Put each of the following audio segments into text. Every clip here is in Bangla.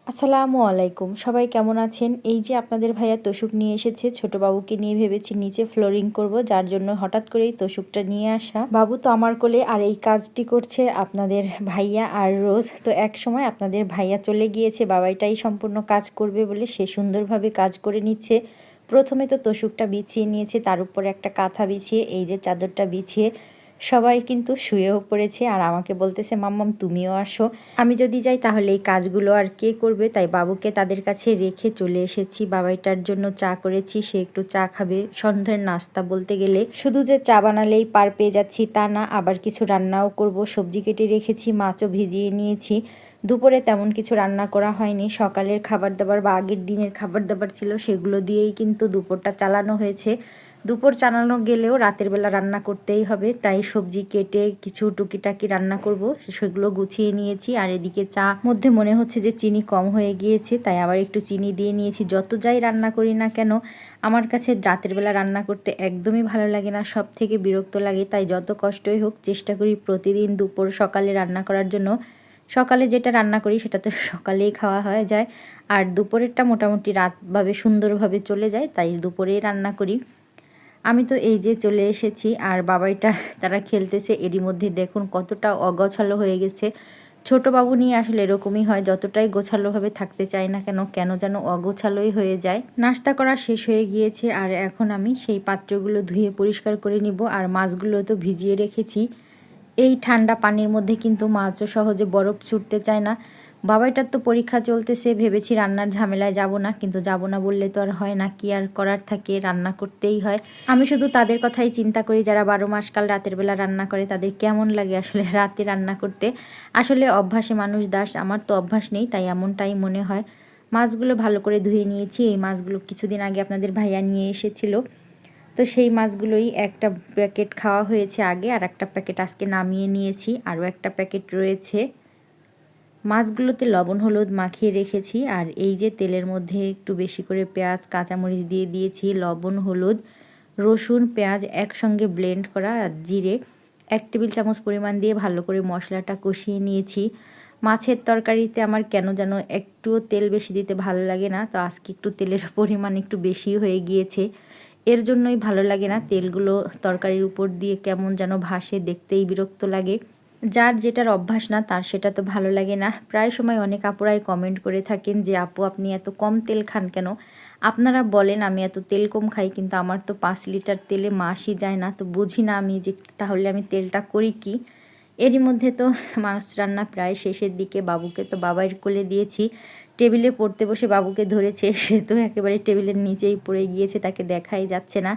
আসসালামু আলাইকুম, সবাই কেমন আছেন? এই যে আপনাদের ভাইয়া তোশক নিয়ে এসেছে। ছোট বাবুকে নিয়ে ভেবেছি নিচে ফ্লোরিং করব, যার জন্য হঠাৎ করেই তোশকটা নিয়ে আসা। বাবু তো আমার কোলে, আর এই কাজটি করছে আপনাদের ভাইয়া আর রোজ। তো এক সময় আপনাদের ভাইয়া চলে গিয়েছে, বাবাইটাই সম্পূর্ণ কাজ করবে বলে সে সুন্দরভাবে কাজ করে নিচ্ছে। প্রথমে তো তোশকটা বিছিয়ে নিয়েছে, তার উপরে একটা কাঁথা বিছিয়ে এই যে চাদরটা বিছিয়ে সবাই কিন্তু শুয়েও পড়েছে। আর আমাকে বলতেছে, মাম্মাম তুমিও আসো, আমি যদি যাই তাহলে এই কাজগুলো আর কে করবে। তাই বাবুকে তাদের কাছে রেখে চলে এসেছি। বাবাইটার জন্য চা করেছি, সে একটু চা খাবে। সন্ধ্যের নাস্তা বলতে গেলে শুধু যে চা বানালেই পার পেয়ে যাচ্ছি তা না, আবার কিছু রান্নাও করব। সবজি কেটে রেখেছি, মাছও ভিজিয়ে নিয়েছি। দুপুরে তেমন কিছু রান্না করা হয়নি, সকালের খাবার দাবার বা আগের দিনের খাবার দাবার ছিল সেগুলো দিয়েই কিন্তু দুপুরটা চালানো হয়েছে। দুপুর চালানো গেলেও রাতের বেলা রান্না করতেই হবে, তাই সবজি কেটে কিছু টুকিটাকি রান্না করব, সেগুলো গুছিয়ে নিয়েছি। আর এদিকে চা মধ্যে মনে হচ্ছে যে চিনি কম হয়ে গিয়েছে, তাই আবার একটু চিনি দিয়ে নিয়েছি। যত যাই রান্না করি না কেন, আমার কাছে রাতের বেলা রান্না করতে একদমই ভালো লাগে না, সব থেকে বিরক্ত লাগে। তাই যত কষ্টই হোক চেষ্টা করি প্রতিদিন দুপুর সকালে রান্না করার জন্য। সকালে যেটা রান্না করি সেটা তো সকালেই খাওয়া হয়ে যায়, আর দুপুরেরটা মোটামুটি রাতভাবে সুন্দরভাবে চলে যায়, তাই দুপুরেই রান্না করি। আমি তো এই যে চলে এসেছি, আর বাবাইটা তারা খেলতেছে। এরই মধ্যে দেখুন কতটা অগোছালো হয়ে গেছে। ছোট বাবু নিয়ে আসলে এরকমই হয়, যতটাই গোছালোভাবে থাকতে চাই না কেন, কেন যেন অগোছালোই হয়ে যায়। নাস্তা করা শেষ হয়ে গিয়েছে, আর এখন আমি সেই পাত্রগুলো ধুয়ে পরিষ্কার করে নিব। আর মাছগুলো তো ভিজিয়ে রেখেছি। এই ঠান্ডা পানির মধ্যে কিন্তু মাছও সহজে বরফ ছুটতে চায় না। বাবাইটার তো পরীক্ষা চলতেছে, ভেবেছি রান্নার ঝামেলায় যাব না, কিন্তু যাব না বললে তো আর হয় না, কি আর করার থাকে, রান্না করতেই হয়। আমি শুধু তাদের কথাই চিন্তা করি যারা 12 মাস কাল রাতের বেলা রান্না করে, তাদের কেমন লাগে আসলে রাতে রান্না করতে। আসলে অভ্যাসে মানুষ দাস, আমার তো অভ্যাস নেই, তাই এমনটাই মনে হয়। মাছগুলো ভালো করে ধুয়ে নিয়েছি। এই মাছগুলো কিছুদিন আগে আপনাদের ভাইয়া নিয়ে এসেছিল, তো সেই মাছগুলোই একটা প্যাকেট খাওয়া হয়েছে আগে, আর একটা প্যাকেট আজকে নামিয়ে নিয়েছি, আরও একটা প্যাকেট রয়েছে। মাছগুলোতে লবণ হলুদ মাখিয়ে রেখেছি। আর এই যে তেলের মধ্যে একটু বেশি করে পেঁয়াজ কাঁচামরিচ দিয়ে দিয়েছি, লবণ হলুদ রসুন পেঁয়াজ একসঙ্গে ব্লেন্ড করা, আর জিরে 1 টেবিল চামচ পরিমাণ দিয়ে ভালো করে মশলাটা কষিয়ে নিয়েছি। মাছের তরকারিতে আমার কেন যেন একটুও তেল বেশি দিতে ভালো লাগে না, তো আজকে একটু তেলের পরিমাণ একটু বেশি হয়ে গিয়েছে। এর জন্যই ভালো লাগে না, তেলগুলো তরকারির উপর দিয়ে কেমন যেন ভাসে, দেখতেই বিরক্ত লাগে। যার যেটার অভ্যাস না তার সেটা তো ভালো লাগে না। প্রায় সময় অনেক আপুরাই কমেন্ট করে থাকেন যে আপু আপনি এত কম তেল খান কেন? আপনারা বলেন আমি এত তেল কম খাই, কিন্তু আমার তো 5 লিটার তেলে মাসই যায় না, তো বুঝি না আমি যে তাহলে আমি তেলটা করি কি। এরই মধ্যে তো মাছ রান্না প্রায় শেষের দিকে। বাবুকে তো বাবার কোলে দিয়েছি, টেবিলে পড়তে বসে বাবুকে ধরেছে, সে তো একেবারে টেবিলের নিচেই পড়ে গিয়েছে, তাকে দেখাই যাচ্ছে না।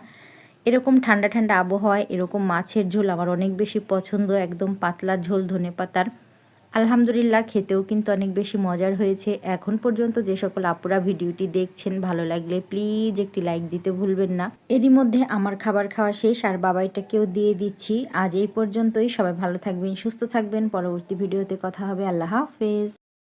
এরকম ঠান্ডা ঠান্ডা আবহাওয়ায় এরকম মাছের ঝোল আমার অনেক বেশি পছন্দ, একদম পাতলা ঝোল ধনেপাতার। আলহামদুলিল্লাহ খেতেও কিন্তু অনেক বেশি মজার হয়েছে। এখন পর্যন্ত যে সকল আপুরা ভিডিওটি দেখছেন, ভালো লাগলে প্লিজ একটি লাইক দিতে ভুলবেন না। এরই মধ্যে আমার খাবার খাওয়া শেষ, আর বাবাইটাকেও দিয়ে দিচ্ছি। আজ এই পর্যন্তই, সবাই ভালো থাকবেন সুস্থ থাকবেন, পরবর্তী ভিডিওতে কথা হবে। আল্লাহ হাফেজ।